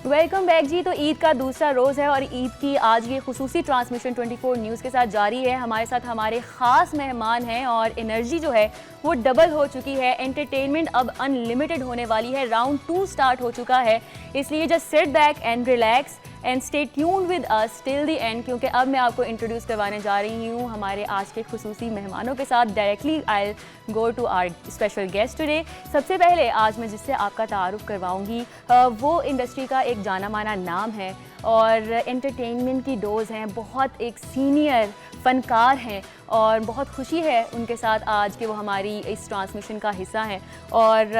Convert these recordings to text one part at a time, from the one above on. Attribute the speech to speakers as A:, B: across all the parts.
A: Welcome back जी। तो ईद का दूसरा रोज़ है और ईद की आज ये खुसूसी ट्रांसमिशन 24 न्यूज़ के साथ जारी है। हमारे साथ हमारे ख़ास मेहमान हैं और एनर्जी जो है वो डबल हो चुकी है। एंटरटेनमेंट अब अनलिमिटेड होने वाली है। राउंड 2 स्टार्ट हो चुका है, इसलिए just sit back and relax and stay tuned with us till the end, क्योंकि अब मैं आपको इंट्रोड्यूस करवाने जा रही हूँ हमारे आज के खुसूसी मेहमानों के साथ। Directly I go to our special guest today. सबसे पहले आज मैं जिससे आपका तारुफ करवाऊँगी वो इंडस्ट्री का एक जाना माना नाम है और एंटरटेनमेंट की डोज हैं, बहुत एक सीनियर फ़नकार हैं और बहुत खुशी है उनके साथ आज के वो हमारी इस ट्रांसमिशन का हिस्सा हैं और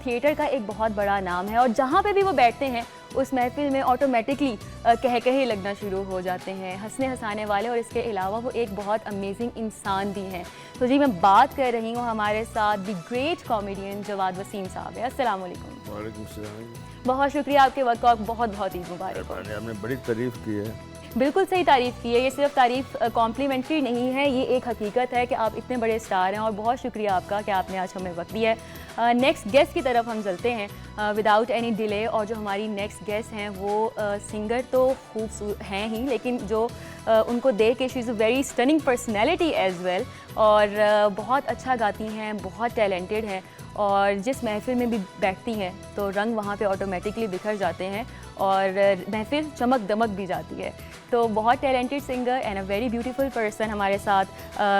A: थिएटर का एक बहुत बड़ा नाम है और जहाँ पे भी वो बैठते हैं उस महफिल में ऑटोमेटिकली कहे लगना शुरू हो जाते हैं, हंसने हंसाने वाले, और इसके अलावा वो एक बहुत अमेजिंग इंसान भी हैं। तो जी मैं बात कर रही हूँ हमारे साथ the great comedian Jawad Waseem साहब है। अस्सलाम वालेकुम।
B: वालेकुम सलाम।
A: बहुत शुक्रिया आपके वक्त को, बहुत बहुत ईद मुबारक हो।
B: आपने बड़ी तारीफ़ की है।
A: बिल्कुल सही तारीफ़ की है, ये सिर्फ तारीफ़ कॉम्प्लीमेंट्री नहीं है, ये एक हकीकत है कि आप इतने बड़े स्टार हैं और बहुत शुक्रिया आपका कि आपने आज हमें वक्त दिया है। नेक्स्ट गेस्ट की तरफ हम चलते हैं विदाउट एनी डिले। और जो हमारी नेक्स्ट गेस्ट हैं वो सिंगर तो खूबसूरत हैं ही, लेकिन जो उनको देख के she is a very stunning personality as well और बहुत अच्छा गाती हैं, बहुत टैलेंटेड हैं और जिस महफिल में भी बैठती हैं तो रंग वहाँ पे ऑटोमेटिकली बिखर जाते हैं और महफिल चमक दमक भी जाती है। तो बहुत talented singer and a very beautiful person हमारे साथ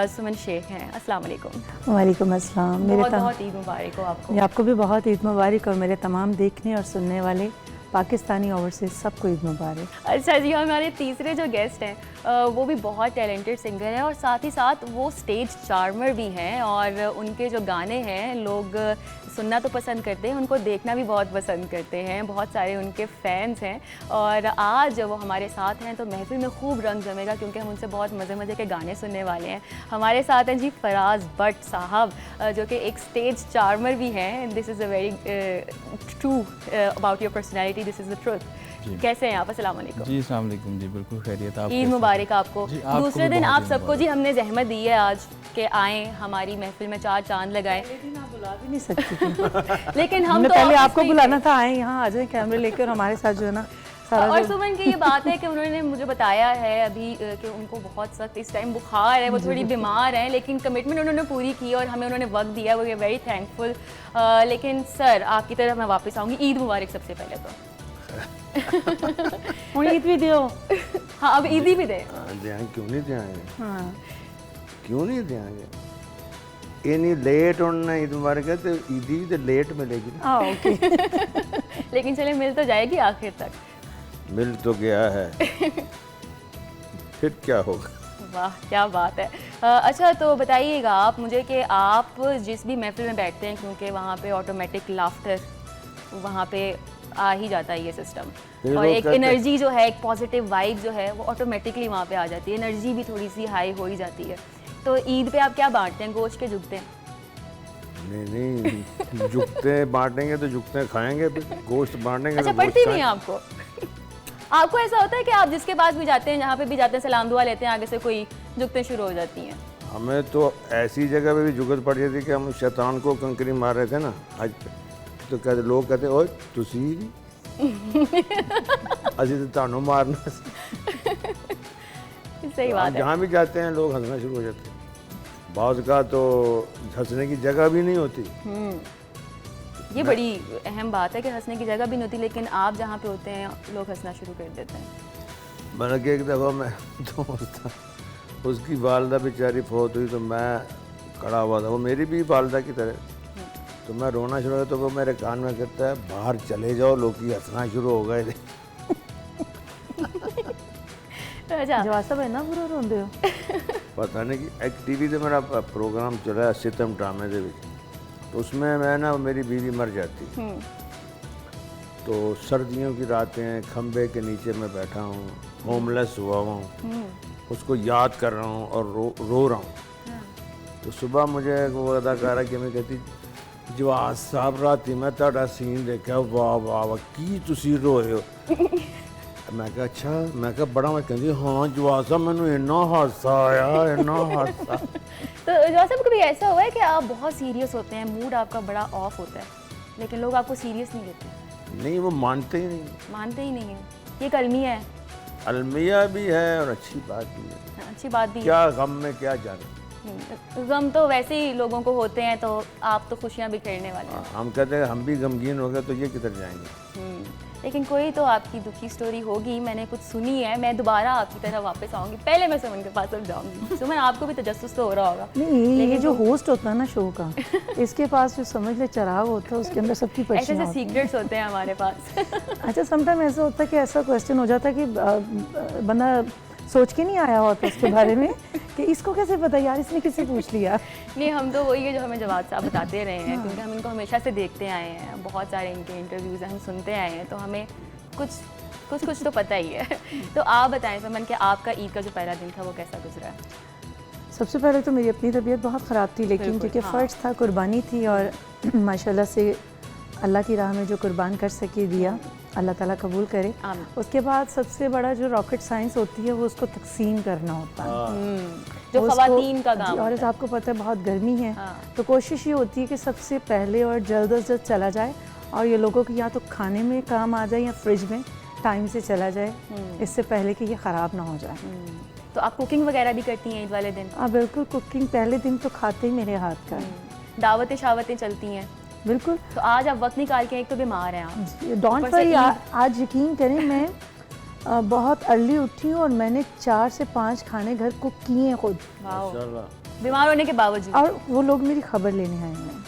A: सुमन शेख हैं। अस्सलाम वालेकुम।
C: वालेकुम अस्सलाम।
A: बहुत ईद मुबारक हो आपको।
C: आपको भी बहुत ईद मुबारक और मेरे तमाम देखने और सुनने वाले पाकिस्तानी ओवरसीज़ सबको ईद मुबारक।
A: अच्छा जी, हमारे तीसरे जो गेस्ट हैं वो भी बहुत टैलेंटेड सिंगर हैं और साथ ही साथ वो स्टेज चार्मर भी हैं और उनके जो गाने हैं लोग सुनना तो पसंद करते हैं, उनको देखना भी बहुत पसंद करते हैं, बहुत सारे उनके फैंस हैं और आज वो हमारे साथ हैं तो महफिल में खूब रंग जमेगा क्योंकि हम उनसे बहुत मज़े मज़े के गाने सुनने वाले हैं। हमारे साथ हैं जी फराज भट्ट साहब जो कि एक स्टेज चार्मर भी हैं। This is a very true about your personality, this is the truth. कैसे हैं आप? अस्सलाम वालेकुम।
D: जी अस्सलाम वालेकुम जी, बिल्कुल खैरियत। आप
A: ईद मुबारक आपको। दूसरे दिन आप सबको जी हमने जहमत दी है आज के आए हमारी महफिल में, चार चांद लगाए।
C: बुला भी नहीं सकती थी
A: लेकिन हम तो
C: पहले आपको बुलाना था, आए यहाँ आ जाए कैमरे लेकर हमारे साथ जो है ना
A: और सुमन की ये बात है कि उन्होंने मुझे बताया है अभी कि उनको बहुत सख्त इस टाइम बुखार है, वो थोड़ी बीमार हैं, लेकिन कमिटमेंट उन्होंने पूरी की और हमें उन्होंने वक्त दिया, वो वेरी थैंकफुल। लेकिन सर आपकी तरफ मैं वापस आऊँगी। ईद मुबारक सबसे पहले तो।
C: ईद भी दियो।
A: हाँ अब ईदी भी दे।
B: क्यों नहीं देंगे?
C: हाँ
B: क्यों नहीं देंगे? इन्नी लेट होना ईद मुबारक है तो ईदी भी तो लेट मिलेगी ना।
C: ओके।
A: लेकिन चले मिल तो जाएगी आखिर तक।
B: मिल तो गया है फिर क्या होगा?
A: वाह क्या बात है। अच्छा तो बताइएगा आप मुझे कि आप जिस भी महफिल में बैठते हैं, क्योंकि वहाँ पे ऑटोमेटिक लाफ्टर वहाँ पे आ ही जाता है ये सिस्टम और एक एनर्जी जो है, एक पॉजिटिव वाइब जो है वो ऑटोमेटिकली वहाँ पे आ जाती है, एनर्जी भी थोड़ी सी हाई हो ही जाती है। तो ईद पे आप क्या बांटते हैं? गोश्त के जुगते हैं?
B: नहीं जुगते बांटेंगे तो जुगते खाएंगे, गोश्त बांटेंगे।
A: अच्छा पड़ती नहीं है आपको? आपको ऐसा होता है कि आप जिसके पास भी जाते हैं, जहाँ पे भी जाते हैं, सलाम दुआ लेते हैं, आगे से कोई जुगतें शुरू हो जाती हैं?
B: हमें तो ऐसी जगह पे भी जुगत पड़ जाती कि हम शैतान को कंकरी मार रहे थे ना आज पे, तो कहते लोग कहते ओए तुसी अजी तो तानू मारना।
A: सही बात है।
B: जहाँ भी जाते हैं लोग हंसना शुरू हो जाते हैं। बाज़ का तो हंसने की जगह भी नहीं होती।
A: ये बड़ी अहम बात है कि हंसने की जगह भी नहीं होती, लेकिन आप जहाँ पे होते हैं लोग हंसना शुरू कर देते हैं।
B: मैंने कि एक दफ़ा मैं दोस्त था, उसकी वालदा बेचारी फौत हुई तो मैं खड़ा हुआ था, वो मेरी भी वालदा की तरह, तो मैं रोना शुरू हुआ तो वो मेरे कान में कहता है बाहर चले जाओ, लोग हंसना शुरू हो गए थे।
C: जवाब साहब है ना बुरा रोंदे हो?
B: पता नहीं कि एक टीवी से मेरा प्रोग्राम चला है सितम ड्रामे के, तो उसमें मैं ना मेरी बीवी मर जाती, तो सर्दियों की रातें खंबे के नीचे मैं बैठा हूँ, होमलेस हुआ हूँ, उसको याद कर रहा हूँ और रो रहा हूँ। तो सुबह मुझे वो अदाकारा कि मैं कहती जवाद साहब राती मैं ताड़ा सीन देखा, वाह वाह वाह की तुसी रोए हो। मैं कहा अच्छा, मैं कहा बड़ा, मैं कहती हाँ जवाद साहब मैनू इन्ना हासा आया, इन्ना हासा।
A: तो जवाद साहब कभी ऐसा हुआ है कि आप बहुत सीरियस होते हैं, मूड आपका बड़ा ऑफ होता है, लेकिन लोग आपको सीरियस नहीं लेते?
B: नहीं, वो मानते ही नहीं।
A: मानते ही नहीं है, ये कलमी है।
B: अलमिया भी है और अच्छी बात भी है।
A: अच्छी बात भी है।
B: क्या गम में क्या जाने।
A: गम तो वैसे ही लोगों को होते हैं, तो आप तो खुशियाँ बिखेरने वाले हैं।
B: हम कहते हैं हम भी गमगीन हो गए तो ये किधर जाएंगे।
A: लेकिन कोई तो आपकी दुखी स्टोरी होगी, मैंने कुछ सुनी है। मैं दोबारा आपकी तरह वापस आऊँगी, पहले मैं सुमन के पास अब जाऊँगी। सुमन, आपको भी तजस्सुस तो हो रहा होगा।
C: नहीं, ये जो होस्ट होता है ना शो का, इसके पास जो समझ ले चिराग होता है, उसके अंदर सबकी
A: ऐसे
C: पर्चियाँ
A: ऐसे
C: होती हैं।
A: सीक्रेट्स होते हैं हमारे पास।
C: अच्छा, समटाइम ऐसा होता है कि ऐसा क्वेश्चन हो जाता है कि बंदा सोच के नहीं आया होता उसके बारे में कि इसको कैसे पता यार, इसने किससे पूछ लिया।
A: नहीं, हम तो वही है जो हमें जवाब साहब बताते रहे हैं, क्योंकि हम इनको हमेशा से देखते आए हैं। बहुत सारे इनके इंटरव्यूज़ हम सुनते आए हैं, तो हमें कुछ तो पता ही है। तो आप बताएं सुमन कि आपका ईद का जो पहला दिन था वो कैसा गुजरा?
C: सबसे पहले तो मेरी अपनी तबीयत बहुत ख़राब थी, लेकिन
A: बिल्कुल,
C: क्योंकि
A: हाँ।
C: फ़र्ज था, कुर्बानी थी, और माशाल्लाह से अल्लाह की राह में जो कुर्बान कर सके दिया, अल्लाह ताला कबूल करे।
A: आमीन।
C: उसके बाद सबसे बड़ा जो रॉकेट साइंस होती है वो उसको तकसीम करना होता है।
A: जो
C: उसको-
A: ख़वातीन का
C: जी,
A: काम
C: और
A: होता है।
C: आपको पता है बहुत गर्मी है,
A: हाँ।
C: तो कोशिश ये होती है कि सबसे पहले और जल्द अज जल्द चला जाए, और ये लोगों की या तो खाने में काम आ जाए या फ्रिज में टाइम से चला जाए, इससे पहले कि ये ख़राब ना हो जाए।
A: तो आप कुकिंग वगैरह भी करती हैं ईद वाले दिन?
C: हाँ बिल्कुल, कुकिंग पहले दिन तो खाते ही मेरे हाथ का है।
A: दावतें शावतें चलती हैं,
C: बिल्कुल।
A: तो आज आप वक्त निकाल के, एक तो बीमार हैं आप,
C: डोंट
A: ऊपर से
C: वरी,
A: ईद।
C: आज यकीन करें मैं बहुत अर्ली उठी हूँ और मैंने 4 से 5 खाने घर कुक किए हैं खुद,
A: वाओ,
B: माशाल्लाह।
A: बीमार होने के बावजूद।
C: और वो लोग मेरी खबर लेने आए हैं,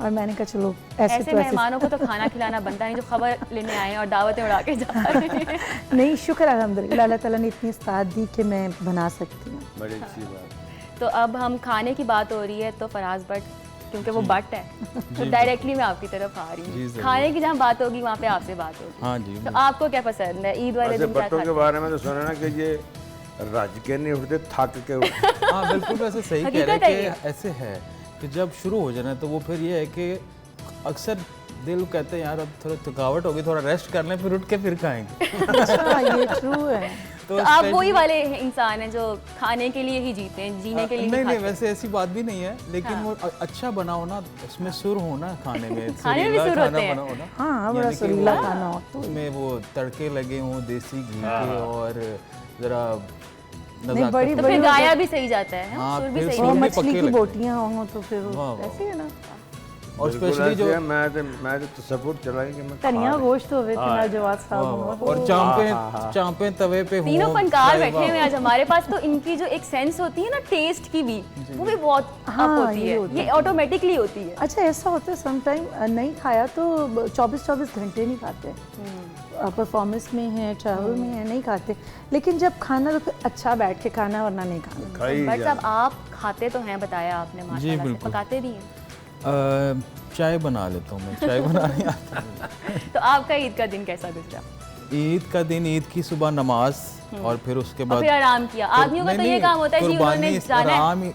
C: और मैंने कहा चलो ऐसे
A: ऐसे
C: तो ऐसे
A: मेहमानों को तो खाना खिलाना बनता है, जो खबर लेने आए हैं और दावतें उड़ा के जा रहे हैं।
C: नहीं, शुक्र अल्हम्दुलिल्लाह, अल्लाह ताला ने इतनी इस्तात दी कि मैं बना सकती हूँ।
B: बड़ी अच्छी बात।
A: तो अब हम खाने की बात हो रही है, तो फराज भट्ट, क्योंकि वो बट है, तो डायरेक्टली मैं आपकी तरफ आ रही
D: जी,
A: हूँ।
D: ज़रूर।
A: खाने की जहाँ बात होगी वहाँ पे आपसे बात होगी।
D: हाँ जी।
A: तो आपको क्या पसंद है ईद वाले
B: वैसे
A: दिन, क्या
B: भट्टों
A: खाते
B: के
A: हैं?
B: बारे में तो सुना ना कि ये रज के नहीं उठते, थक के उठते।
D: हाँ बिल्कुल, वैसे सही कह
A: हकीकत
D: रहे
A: है
D: हैं कि ऐसे है कि जब शुरू हो जाना तो वो फिर ये है कि अक्सर दिल कहते हैं यार अब थोड़ा थकावट होगी, थोड़ा रेस्ट कर लें, फिर उठ के फिर खाएंगे।
C: अच्छा, ये ट्रू है।
A: तो आप वही वाले इंसान हैं जो खाने के लिए ही जीते हैं, जीने के लिए
D: नहीं
A: ही
D: नहीं,
A: खाते हैं।
D: वैसे ऐसी बात भी नहीं है, लेकिन
A: हाँ।
D: वो अच्छा बनाओ ना, उसमें सुर हो ना खाने में,
A: खाने में भी
D: सुरीला
A: सुर
D: खाना
A: होते हैं।
D: बनाओ ना।
C: हाँ, बड़ा
D: यानी कि
C: सुरीला
D: वो-
C: खाना हो तो।
D: उसमें वो तड़के लगे हों देसी घी के, और ज़रा
C: नहीं,
D: नज़ाकत
C: बड़ी-
A: तो
D: हो।
A: फिर गाया भी सही जाता है,
D: हाँ,
A: सुर भी
D: फिर
A: सही
D: सुर
C: और
D: भी
A: जाता है।
C: मछली
D: पक्के
C: की
D: लगते हैं।
C: बोटियाँ हों तो फिर वो
D: वाह, वाह।
C: ऐसे है ना।
D: और
B: बिल्कुल
D: स्पेशली
B: ऐसे
D: जो
B: है, मैं तो तसव्वुर चलाएं कि मैं
C: धनिया
B: खा
C: गोश्त होवे थे जवाब साहब हों।
D: और चांपे तवे पे हों,
A: तीनों फनकार
D: चाहे
A: बैठे हुए हैं आज हमारे पास, तो इनकी जो एक सेंस होती है ना टेस्ट की भी, वो भी बहुत
C: हाँ,
A: अप होती
C: ये
A: है,
C: होता
A: ये ऑटोमेटिकली होती है।
C: अच्छा, ऐसा होता है समटाइम नहीं खाया तो 24-24 घंटे नहीं खाते, परफॉर्मेंस में है, ट्रैवल में है, नहीं खाते, लेकिन जब खाना तो फिर अच्छा बैठ के खाना, वरना नहीं खाना।
B: खाई
A: बट
B: जा।
A: साहब आप खाते तो हैं, बताया आपने, माशाल्लाह से
D: बिल्कुल।
A: पकाते भी हैं।
D: चाय बना लेता हूँ मैं, चाय बनाने आता हूँ।
A: तो आपका ईद का दिन कैसा गुजरा?
D: ईद का दिन, ईद की सुबह नमाज, और फिर उसके
A: और
D: बाद
A: फिर आराम किया। आदमियों का तो ये काम होता है जी, उन्होंने
D: कुर्बानी,
A: जाना है,
D: आराम ही।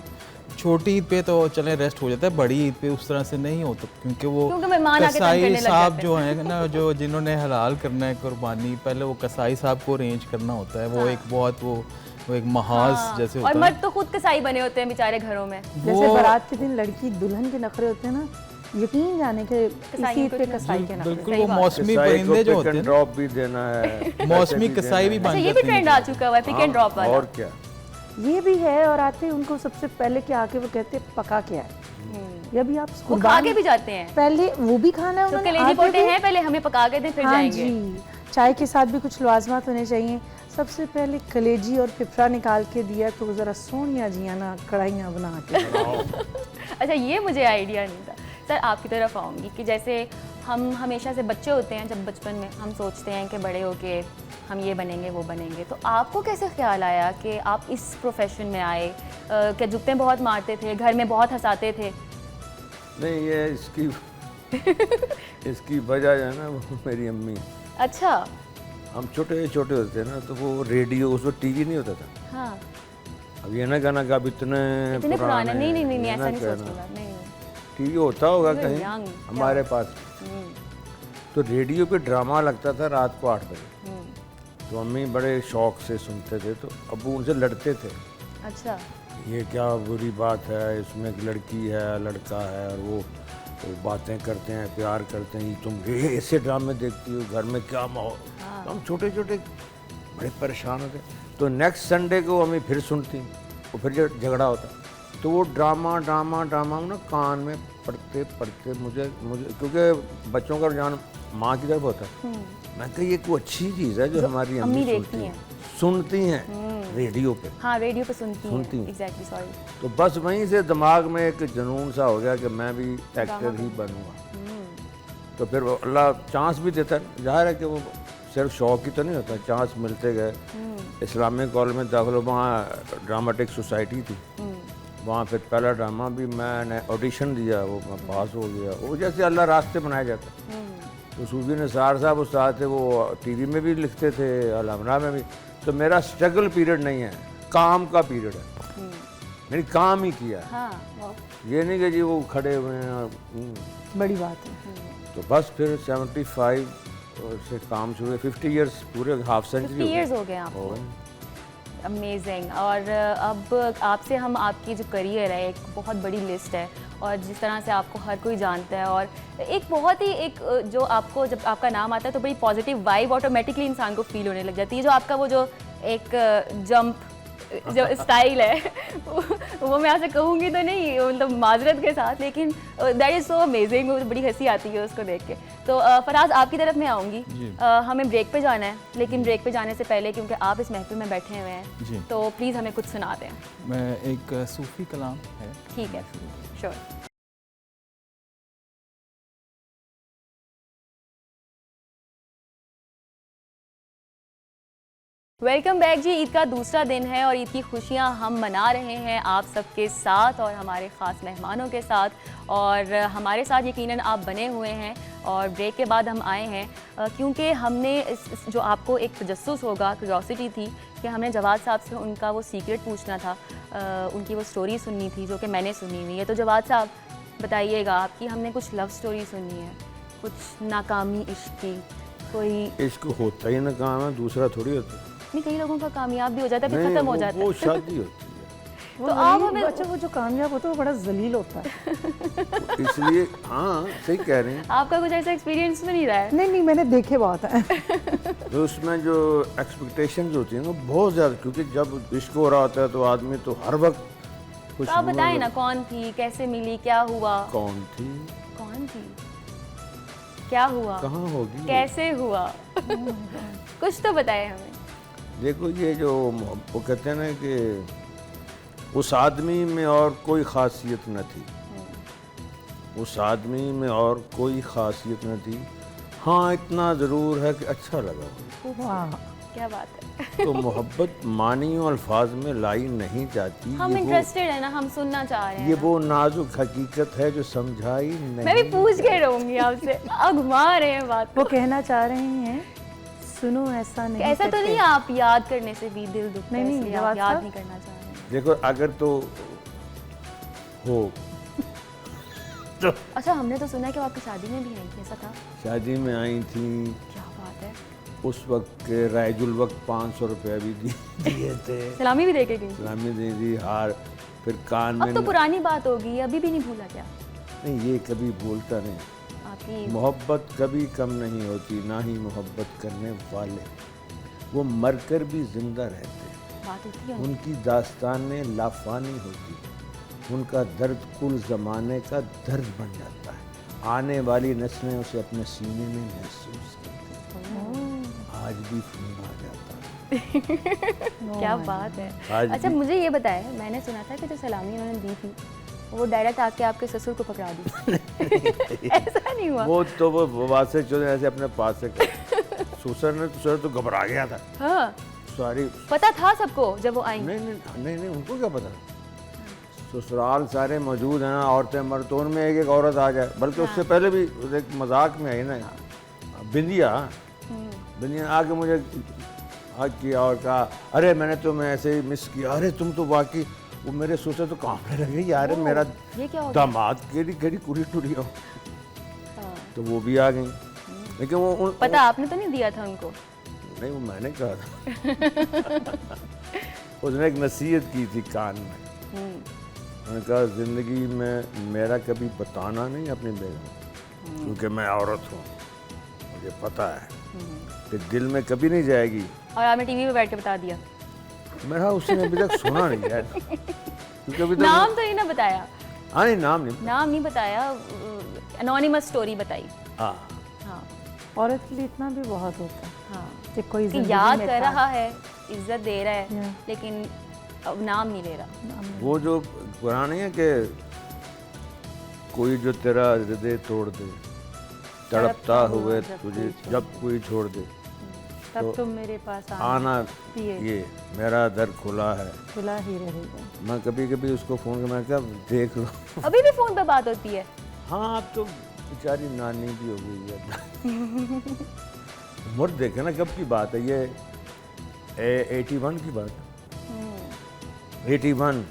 D: छोटी ईद पे तो चले रेस्ट हो जाता है, बड़ी ईद पे उस तरह से नहीं होता, क्योंकि वो
A: क्योंकि मेहमान आके तंग
D: कसाई
A: करने लग
D: साहब
A: जाते
D: जो है ना, जो जिन्होंने हलाल करना है कुर्बानी, पहले वो कसाई साहब को अरेंज करना होता है। वो एक बहुत वो एक महाज
A: हाँ,
D: जैसे
A: और
D: होता है।
A: मर्द तो खुद कसाई बने होते हैं बेचारे घरों में।
C: जैसे बारात के दिन लड़की दुल्हन के नखरे होते हैं ना, यकीन जाने के
A: कसाई
C: इसी
A: को
C: पे
A: इतना-
C: कसाई के नखरे।
D: बिल्कुल,
A: सही
D: वो
A: बात।
D: मौसमी
B: कसाई को
D: परिंदे जो
B: पिक
D: होते
B: एंड
D: हैं,
B: ड्रॉप भी देना है,
D: मौसमी
B: ऐसे
D: कसाई भी
B: देना है।
A: अच्छा,
D: बन
A: ये भी
D: जाती
A: ट्रेंड
D: हैं।
A: आ चुका हुआ है, पिक एंड ड्रॉप वाला।
B: और क्या।
C: ये भी है, और आते हैं उनको सबसे पहले क्या आके वो कहते हैं पका के आए, या भी आप
A: वो खा
C: कुर्बान
A: के भी जाते हैं,
C: पहले वो भी खाना है
A: तो
C: उन्होंने,
A: कलेजी
C: आके
A: पोटे
C: भी-
A: हैं, पहले हमें पका के दें फिर
C: हाँ
A: जाएंगे।
C: जी, चाय के साथ भी कुछ लवाजमात होने चाहिए। सबसे पहले कलेजी और फिफड़ा निकाल के दिया तो ज़रा सोनिया जिया ना कढ़ाइयाँ बना के।
A: अच्छा, ये मुझे आइडिया नहीं था। सर, आपकी तरफ आऊँगी कि जैसे हम हमेशा से बच्चे होते हैं, जब बचपन में हम सोचते हैं कि बड़े होके हम ये बनेंगे वो बनेंगे, तो आपको कैसे ख्याल आया कि आप इस प्रोफेशन में आए? क्या जुत्ते बहुत मारते थे, घर में बहुत हंसाते थे?
B: नहीं, ये इसकी वजह जो है ना, वो मेरी अम्मी।
A: अच्छा,
B: हम छोटे छोटे होते थे ना, तो वो रेडियो, उस वक्त टीवी नहीं होता था।
A: हाँ,
B: अब ये ना कहना कि अब इतने
A: इतने पुराने, नहीं नहीं नहीं,
B: ये
A: ऐसा
B: ना
A: नहीं
B: कहना।
A: सोचूंगा, नहीं नहीं।
B: टीवी होता होगा
A: You were
B: कहीं
A: young,
B: हमारे पास, तो रेडियो पे ड्रामा लगता था रात को 8 बजे, तो अम्मी बड़े शौक से सुनते थे, तो अब्बू उनसे लड़ते थे,
A: अच्छा,
B: ये क्या बुरी बात है, इसमें एक लड़की है लड़का है, और वो तो बातें करते हैं, प्यार करते हैं, तुम ये ऐसे ड्रामे देखती हो, घर में क्या माहौल। तो हम छोटे छोटे बड़े परेशान होते। तो नेक्स्ट संडे को हमें फिर सुनती, और फिर जब झगड़ा होता, तो वो ड्रामा ना कान में पढ़ते पढ़ते मुझे क्योंकि बच्चों का रुझान माँ की तरफ होता है। मैं कहा ये कोई अच्छी चीज़ है जो हमारी अम्मी सुनती हैं रेडियो पे।
A: हाँ, रेडियो पे सुनती
B: हैं।
A: Exactly, sorry.
B: तो बस वहीं से दिमाग में एक जुनून सा हो गया कि मैं भी एक्टर ही बनूंगा। तो फिर अल्लाह चांस भी देता है, जाहिर है कि वो सिर्फ शौक ही तो नहीं होता, चांस मिलते गए। इस्लामिक कॉलेज में दाखिल, वहाँ ड्रामेटिक सोसाइटी थी, वहाँ फिर पहला ड्रामा भी मैंने ऑडिशन दिया, वो मैं पास हो गया। वो जैसे अल्लाह रास्ते बनाया जाता है। तो सूफी निसार साहब उस्ताद थे, वो टीवी में भी लिखते थे, अलहमरा में भी। तो मेरा स्ट्रगल पीरियड नहीं है, काम का पीरियड है। मैंने काम ही किया है।
A: हाँ,
B: ये नहीं कि जी वो खड़े हुए हैं।
C: बड़ी बात है।
B: तो बस फिर 75 से काम शुरू हुए। 50 इयर्स, पूरे हाफ सेंचुरी
A: 50 इयर्स हो गए आपको। अमेजिंग। और अब आपसे हम आपकी जो करियर है, एक बहुत बड़ी लिस्ट है, और जिस तरह से आपको हर कोई जानता है, और एक बहुत ही एक जो आपको जब आपका नाम आता है तो बड़ी पॉजिटिव वाइब ऑटोमेटिकली इंसान को फील होने लग जाती है। जो आपका वो जो एक जंप जो स्टाइल है वो मैं आपसे कहूँगी तो नहीं, मतलब माजरत के साथ, लेकिन दैट इज़ सो अमेजिंग। मुझे बड़ी हंसी आती है उसको देख के। तो फराज, आपकी तरफ मैं आऊँगी। हमें ब्रेक पे जाना है, लेकिन ब्रेक पे जाने से पहले, क्योंकि आप इस महफिल में बैठे हुए हैं, तो प्लीज़ हमें कुछ सुना दें।
D: मैं एक सूफ़ी कलाम है।
A: ठीक है, श्योर। वेलकम बैक जी। ईद का दूसरा दिन है और ईद की खुशियां हम मना रहे हैं आप सबके साथ और हमारे ख़ास मेहमानों के साथ, और हमारे साथ यकीनन आप बने हुए हैं। और ब्रेक के बाद हम आए हैं क्योंकि हमने जो आपको एक तजस्सुस होगा, क्यूरियोसिटी थी कि हमने जवाद साहब से उनका वो सीक्रेट पूछना था, उनकी वो स्टोरी सुननी थी जो कि मैंने सुनी हुई है। तो जवाद साहब बताइएगा, आपकी हमने कुछ लव स्टोरी सुनी है, कुछ नाकामी इश्क की, कोई
B: इश्क होता ही नाकाम है, दूसरा थोड़ी होता है।
A: नहीं, कई लोगों का कामयाब भी हो जाता है, फिर खत्म हो जाता है।
B: वो शादी होती है।
C: तो आप हमें अच्छा, वो जो कामयाब होता है वो बड़ा जलील होता है।
B: तो इसलिए हाँ, सही कह रहे हैं।
A: आपका कुछ ऐसा एक्सपीरियंस तो नहीं रहा है?
C: नहीं, मैंने देखे बहुत है।
B: तो उसमें जो एक्सपेक्टेशंस होती हैं वो बहुत ज़्यादा, क्योंकि जब इश्क हो रहा होता है तो आदमी तो हर वक्त कुछ।
A: तो आप बताएं ना, कौन थी, कैसे मिली, क्या हुआ?
B: कौन थी,
A: क्या हुआ,
B: कहाँ होगी,
A: कैसे हुआ? कुछ तो बताएं हमें।
B: देखो, ये जो वो कहते हैं ना कि उस आदमी में और कोई खासियत न थी, उस आदमी में और कोई खासियत न थी। हाँ, इतना ज़रूर है कि अच्छा लगा।
C: वाह,
A: क्या बात है।
B: तो मोहब्बत मानी और अल्फाज में लाई नहीं जाती।
A: हम इंटरेस्टेड है ना, हम सुनना चाह रहे हैं।
B: ये वो नाजुक हकीकत है जो समझाई नहीं।
A: मैं भी पूछ के रहूंगी आपसे, अब घुमा रहे हैं बात।
C: वो कहना चाह रहे हैं, सुनो ऐसा नहीं,
A: ऐसा तो नहीं आप याद करने से भी दिल दुखता है,
C: नहीं,
A: इसलिए आप याद नहीं करना चाह रहे हैं।
B: देखो, अगर तो हो तो।
A: अच्छा, हमने तो सुना है कि वो आपकी शादी में भी आई थी, ऐसा था?
B: शादी में आई थी।
A: क्या बात है।
B: उस वक्त के राइजुल वक्त 500 रुपया भी दिए थे।
A: सलामी भी दे के गई?
B: सलामी दे दी, हार, फिर कान में।
A: अब तो पुरानी बात होगी, अभी भी नहीं भूला क्या?
B: नहीं, ये कभी भूलता नहीं।
A: आपकी
B: मोहब्बत कभी कम नहीं होती, ना ही मोहब्बत करने वाले। वो मरकर भी जिंदा रहते,
A: बात होती है।
B: उनकी दास्तानें लाफानी होती, उनका दर्द कुल ज़माने का दर्द बन जाता है। आने वाली नस्लें उसे अपने सीने में महसूस करती हैं। आज भी खून आ जाता है।
A: क्या बात है। अच्छा, मुझे ये बताएं, मैंने सुना था कि जो सलामी उन्होंने दी थी वो डायरेक्ट आके आपके ससुर को पकड़ा दी। ऐसा नहीं हुआ?
B: वो तो वो बात से जो ऐसे अपने पास से ससुर तो घबरा गया था।
A: हाँ,
B: सारी
A: पता था सबको जब वो आई?
B: नहीं, उनको क्या पता। ससुराल सारे मौजूद हैं ना, औरतें मर्द, तो उनमें एक औरत आ जाए। बल्कि उससे पहले भी एक मजाक में आई ना, बिंदिया आके मुझे हक किया और कहा, अरे मैंने तुम्हें ऐसे ही मिस किया। अरे तुम तो वाकई, वो मेरे सोचे तो कांपने लगे, यार मेरा दामाद केड़ी कुरी टुरी हो। तो वो भी आ गई, लेकिन वो
A: पता आपने तो नहीं दिया था उनको?
B: नहीं, वो मैंने कहा था। उसने एक नसीहत की थी कान में मैंने कहा ज़िंदगी में मेरा कभी बताना नहीं अपनी बेगम, क्योंकि मैं औरत हूँ, मुझे पता है कि दिल में कभी नहीं जाएगी।
A: और आपने टीवी पे बैठ के बता दिया?
B: मेरा उसने अभी तक सुना नहीं है, क्योंकि अभी तक
A: नाम तो ही ना बताया?
B: हाँ नहीं, नाम
A: नहीं बताया, एनोनिमस स्टोरी बताई।
B: हाँ,
A: हाँ
C: औरत के लिए इतना भी बहुत होता है
A: हाँ,
C: कि कोई
A: कि
C: ज़िंदगी
A: याद
C: में
A: कर
C: था।
A: रहा है, इज्जत दे रहा है,
C: Yeah.
A: लेकिन अब नाम नहीं ले रहा।
B: वो जो पुरानी है कि कोई जो तेरा हृदय तोड़ दे, तड़पता हुए तुझे जब कोई छोड़ दे,
C: तब तुम मेरे पास
B: आना
C: पिए
B: ये मेरा दर खुला है।
C: खुला ही रहेगा।
B: मैं कभी कभी उसको फ़ोन कर मैं क्या देख लो।
A: अभी भी फोन पे बात होती है?
B: हाँ, अब तो बेचारी नानी भी हो गई है। उम्र देखे ना कब की बात है ये, 81 की बात है। 81,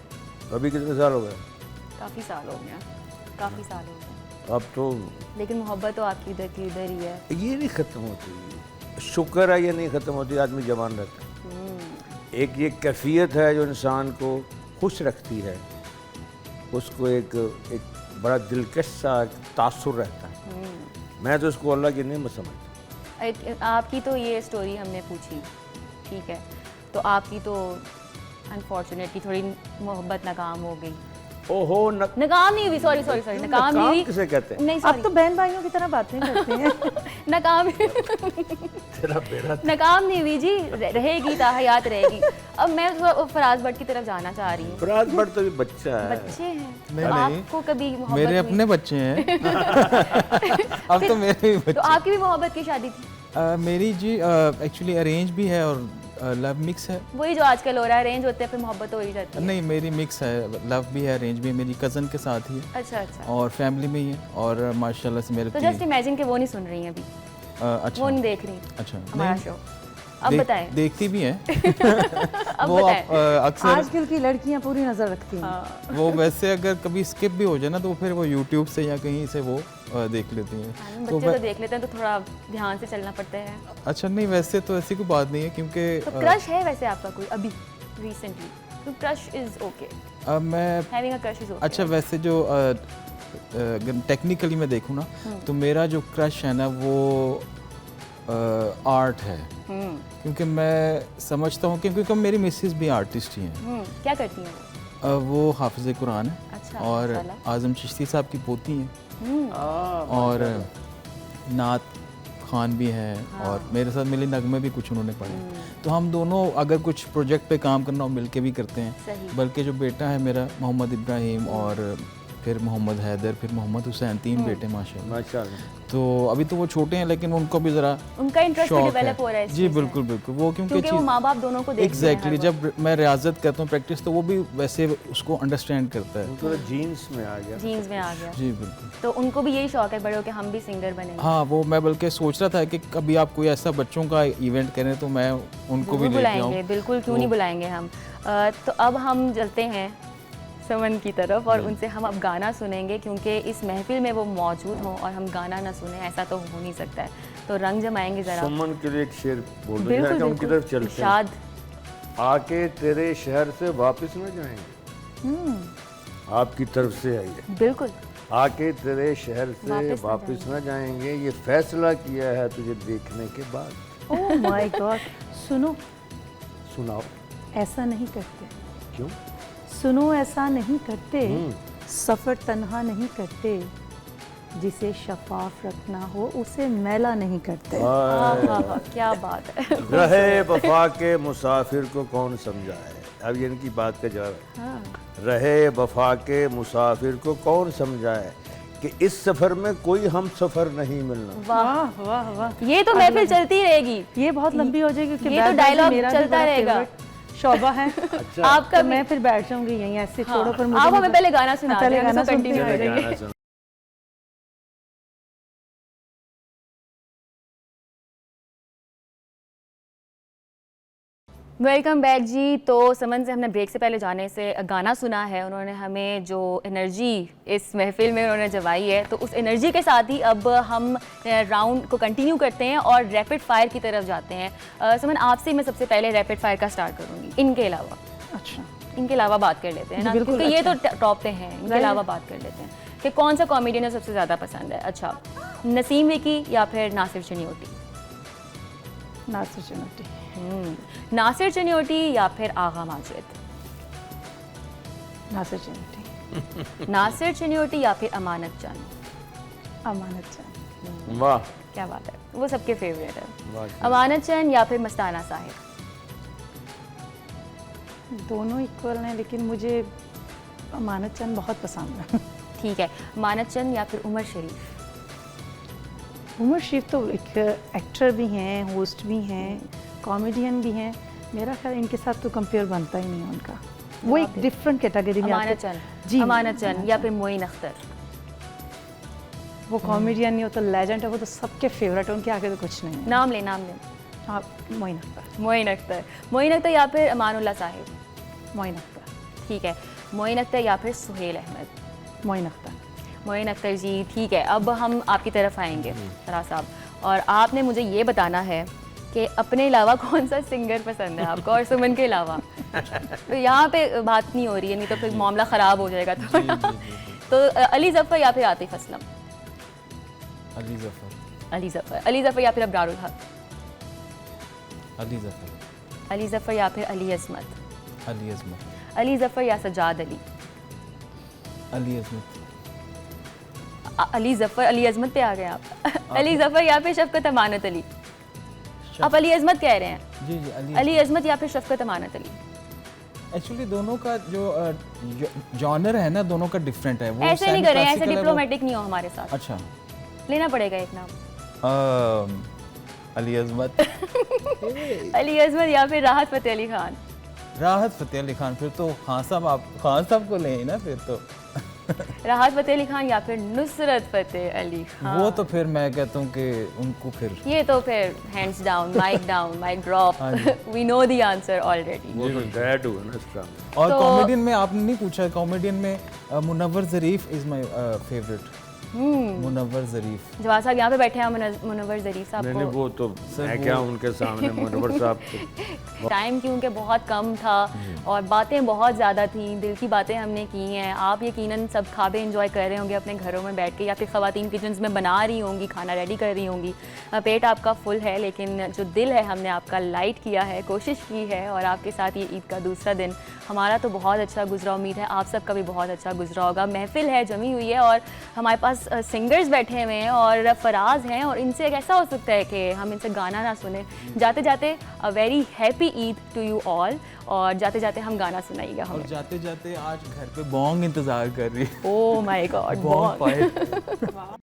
B: अभी कितने साल हो गए?
A: काफी साल हो गया, काफी साल हो गए।
B: अब तो
A: लेकिन मोहब्बत तो आपकी इधर की उधर ही है।
B: ये नहीं ख़त्म होती, शुक्र है ये नहीं ख़त्म होती, आदमी जवान रहता है। एक ये कैफियत है जो इंसान को खुश रखती है, उसको एक बड़ा दिलकश सा तासुर रहता है। मैं तो उसको अल्लाह की नेमत समझता।
A: आपकी तो ये स्टोरी हमने पूछी, ठीक है, तो आपकी तो अनफॉर्चुनेटली थोड़ी मोहब्बत नाकाम हो गई।
B: ओहो,
A: नाकाम नहीं हुई, सॉरी सॉरी सॉरी, नाकाम नहीं हुई।
B: किसे कहते हैं?
A: नहीं
C: अब
A: सॉरी,
C: तो बहन भाइयों की तरह बातें करते हैं।
A: नाकाम
B: तेरा बेड़ा
A: नाकाम नहीं हुई जी, रहेगी, ताहयात रहेगी। अब मैं थोड़ा फराज भट्ट की तरफ जाना चाह रही हूँ।
B: फराज भट्ट तो भी बच्चा है।
A: बच्चे हैं
D: नहीं,
A: तो
D: नहीं।
A: आपको कभी मोहब्बत
D: मेरे
A: हुई?
D: अपने बच्चे हैं। अब तो मेरे भी बच्चे।
A: तो आपकी भी मोहब्बत की शादी थी?
D: मेरी जी एक्चुअली अरेंज भी है और लव मिक्स है।
A: वही जो आजकल हो रहा है, रेंज होते हैं फिर मोहब्बत हो ही जाती है।
D: नहीं, मेरी मिक्स है, लव भी है, अरेंज भी है, मेरी कज़न के साथ ही है
A: अच्छा अच्छा,
D: और फैमिली में ही है और माशाल्लाह से मेरे
A: तो जस्ट इमेजिन के वो नहीं सुन रही हैं अभी,
D: अच्छा
A: वो नहीं देख रही
D: अच्छा
A: हमारा
D: नहीं,
A: शो। अब बताएं।
D: देखती भी हैं।
A: अब
D: वो
A: बताएं।
D: अक्सर
C: आजकल की लड़कियां पूरी नजर रखती हैं।
A: हाँ।
D: वो वैसे अगर कभी स्किप भी हो जाए ना तो फिर वो यूट्यूब से या कहीं से वो देख लेती हैं।
A: बच्चे तो देख लेते हैं तो थोड़ा ध्यान से चलना पड़ता है।
D: अच्छा नहीं, वैसे तो ऐसी कोई बात नहीं है क्योंकि
A: तो क्रश है वैसे आपका कोई अभी रिसेंटली? तो क्रश इज ओके,
D: अब मैं
A: having a crush is okay.
D: अच्छा वैसे जो टेक्निकली मैं देखूँ ना तो मेरा जो क्रश है ना वो आर्ट है, क्योंकि मैं समझता हूँ क्योंकि मेरी मिसेस भी आर्टिस्ट ही हैं।
A: क्या करती हैं वो?
D: वो हाफिज़ कुरान है
A: अच्छा,
D: और
A: माशाल्लाह।
D: आज़म चिश्ती साहब की पोती हैं और नात खान भी हैं और मेरे साथ मिले नगमे भी कुछ उन्होंने पढ़े। तो हम दोनों अगर कुछ प्रोजेक्ट पे काम करना हो मिलके भी करते हैं।
A: सही।
D: बल्कि जो बेटा है मेरा मोहम्मद इब्राहिम और फिर मोहम्मद हैदर फिर मोहम्मद हुसैन, 3 बेटे माशाल्लाह।
B: माशाल्लाह।
D: तो अभी तो वो छोटे हैं लेकिन उनको भी ज़रा
A: उनका इंटरेस्ट
D: शौक
A: डेवलप हो रहा है इस
D: जी
A: चीज़ में।
D: बिल्कुल बिल्कुल, वो
A: क्योंकि वो माँ बाप दोनों को देखते हैं
D: एग्जैक्टली
A: हर
D: जब मैं रियाजत करता हूँ प्रैक्टिस तो वो भी वैसे उसको अंडरस्टैंड करता है।
B: उनको जीन्स में आ गया।
A: जीन्स में आ गया,
D: जी बिल्कुल।
A: तो उनको भी यही शौक है बड़े होकर हम भी सिंगर बनेंगे।
D: हाँ, वो मैं बल्कि सोच रहा था कि कभी आप कोई ऐसा बच्चों का इवेंट करें तो मैं उनको भी
A: बिल्कुल
D: लेके
A: बुलाएंगे,
D: आऊँ।
A: बिल्कुल, क्यों नहीं बुलाएंगे हम। तो अब हम चलते हैं समन की तरफ और उनसे हम अब गाना सुनेंगे, क्योंकि इस महफिल में वो मौजूद हों और हम गाना ना सुने ऐसा तो हो नहीं सकता है। तो रंग जमाएंगे ज़रा।
B: सुमन के लिए एक शेर बोल दो,
A: बिल्कुल
B: जरा उनकी तरफ
A: बिल्कुल,
B: चलते हैं।
A: इरशाद।
B: आके तेरे शहर से वापस न जाएंगे, आपकी तरफ से आई है।
A: बिल्कुल,
B: आके तेरे शहर से
A: वापस न
B: वापस न जाएंगे, ये फैसला किया है तुझे देखने के बाद।
C: ओह माय गॉड, सुनो
B: सुनाओ।
C: ऐसा नहीं करते,
B: क्यों?
C: सुनो ऐसा नहीं करते, सफ़र तन्हा नहीं करते, जिसे शफाफ रखना हो उसे मैला नहीं करते।
A: हाँ, क्या बात है।
B: रहे वफा के मुसाफिर को कौन समझाए, अब ये इनकी बात का जवाब है। रहे वफा के मुसाफिर को कौन समझाए कि इस सफर में कोई हम सफर नहीं मिलना।
C: वाह वाह वाह,
A: ये तो महफिल चलती ही रहेगी,
C: ये बहुत लंबी हो जाएगी क्योंकि
A: ये तो
C: बैकग्राउंड
A: डायलॉग
C: मेरा भी
A: चलता
C: बड़ा
A: रहेगा।
C: favorite शोभा है।
B: अच्छा,
A: आपका
C: तो
A: भी।
C: मैं फिर बैठ जाऊंगी यहीं, ऐसे
A: हाँ,
C: छोड़ो पर मुझे
A: आप हमें पहले गाना सुना
C: पहले
A: दें, हम
C: गाना
A: इसको
C: सुनते
A: continue
C: हैं।
A: करेंगे।
B: गाना सुनो।
A: वेलकम बैक जी। तो समन से हमने ब्रेक से पहले जाने से गाना सुना है, उन्होंने हमें जो एनर्जी इस महफिल में उन्होंने जमाई है, तो उस एनर्जी के साथ ही अब हम राउंड को कंटिन्यू करते हैं और रैपिड फायर की तरफ जाते हैं। समन, आपसे मैं सबसे पहले रैपिड फायर का स्टार्ट करूँगी, इनके अलावा।
C: अच्छा,
A: इनके अलावा बात कर लेते हैं ना,
C: बिल्कुल,
A: क्योंकि ये
C: अच्छा।
A: तो टॉप पे हैं, इनके अलावा बात कर लेते हैं कि कौन सा कॉमेडियन सबसे ज़्यादा पसंद है। अच्छा, नसीम विकी या फिर नासिर चनियोटी?
C: नासिर चनियोटी।
A: नासिर चनियोटी या फिर आगा माजिद?
C: नासिर चनियोटी।
A: नासिर चनियोटी या फिर अमानत चंद?
C: अमानत चंद।
B: वाह
A: क्या बात है, वो सबके फेवरेट है।
B: वाह।
A: अमानत चंद या फिर मस्ताना साहिब?
C: दोनों इक्वल हैं, लेकिन मुझे अमानत चंद बहुत पसंद है।
A: ठीक है, अमानत चंद या फिर उमर शरीफ?
C: उमर शरीफ तो एक एक्टर भी हैं, होस्ट भी हैं, कॉमेडियन भी हैं। मेरा ख्याल इनके साथ तो कंपेयर बनता ही नहीं है उनका। वो एक डिफरेंट कैटेगरी में
A: अमानत
C: आते हैं।
A: चंद, अमानत चंद या फिर मोइन अख्तर?
C: वो कॉमेडियन नहीं, वो तो लेजेंड है, वो तो सबके फेवरेट है, उनके आगे तो कुछ नहीं है।
A: नाम ले, नाम ले।
C: हाँ, मोइन अख्तर।
A: मोइन अख्तर। मोइन अख्तर या फिर अमानुल्लाह साहिब?
C: मोइन अख्तर।
A: ठीक है, मोइन अख्तर या फिर सुहेल अहमद?
C: मोइन अख्तर।
A: मोइन अख्तर जी, ठीक है। अब हम आपकी तरफ आएंगे फराज साहब, और आपने मुझे ये बताना है कि अपने अलावा कौन सा सिंगर पसंद है आपको, और सुमन के अलावा। तो यहाँ पे बात नहीं हो रही है, नहीं तो फिर मामला ख़राब हो जाएगा थोड़ा। तो अली ज़फ़र या फिर आतिफ असलम?
D: अली ज़फ़र।
A: अली ज़फ़र। अली ज़फ़र या फिर अबरारुल हक?
D: अली ज़फ़र।
A: अली ज़फ़र या फिर अली अज़मत?
D: अली अज़मत।
A: अली ज़फ़र या सजाद अली?
D: अली अज़मत।
A: अली ज़फ़र, अली अज़मत पे आ गए आप। अली ज़फ़र या फिर शफ़क़त अमानत अली? आप अली अज़मत कह रहे हैं?
D: जी जी,
A: अली अज़मत या फिर शफ़क़त अमानत अली?
D: एक्चुअली दोनों का जो जॉनर है ना, दोनों का डिफरेंट है। वो
A: ऐसे नहीं करें, ऐसे
D: semi-classical है, वो-
A: डिप्लोमेटिक नहीं हो हमारे साथ।
D: अच्छा,
A: लेना पड़ेगा एक नाम।
D: अली अज़मत।
A: अली अज़मत या फिर राहत फ़तेह अली खान?
D: राहत फ़तेह अली खान। फिर तो खान साहब, आप खान साहब को लें ना फिर तो।
A: राहत फ़तेह अली खान या फिर नुसरत फ़तेह अली खान?
D: वो तो फिर मैं कहता हूँ कि उनको फिर
A: ये तो फिर hands down, mike drop, we know the answer already.
B: वो तो डैड हुआ ना इसका।
D: और
A: तो-
D: कॉमेडियन में आपने नहीं पूछा, कॉमेडियन में मुनव्वर ज़रीफ इज़ माय फेवरेट। मुनव्वर ज़रीफ।
A: जवाद साहब यहाँ पे बैठे हैं, मुनव्वर ज़रीफ साहब
B: नहीं
A: को
B: वो तो है क्या उनके सामने मुनव्वर साहब तो
A: टाइम क्योंकि बहुत कम था और बातें बहुत ज़्यादा थी, दिल की बातें हमने की हैं। आप यकीनन सब ख़ाबें एंजॉय कर रहे होंगे अपने घरों में बैठ के, या फिर ख़वातीन किचन्स में बना रही होंगी, खाना रेडी कर रही होंगी। पेट आपका फुल है, लेकिन जो दिल है हमने आपका लाइट किया है, कोशिश की है, और आपके साथ ये ईद का दूसरा दिन हमारा तो बहुत अच्छा गुजरा। उम्मीद है आप सबका भी बहुत अच्छा गुजरा होगा। महफिल है, जमी हुई है, और हमारे पास सिंगर्स बैठे हुए हैं और फराज हैं, और इनसे कैसा हो सकता है कि हम इनसे गाना ना सुने। जाते जाते a very happy Eid to you all, और जाते जाते हम गाना सुनाइएगा
D: और
A: हमें।
D: जाते जाते आज घर पे बॉन्ग इंतज़ार कर रही है।
A: Oh my God,
D: Bong fight.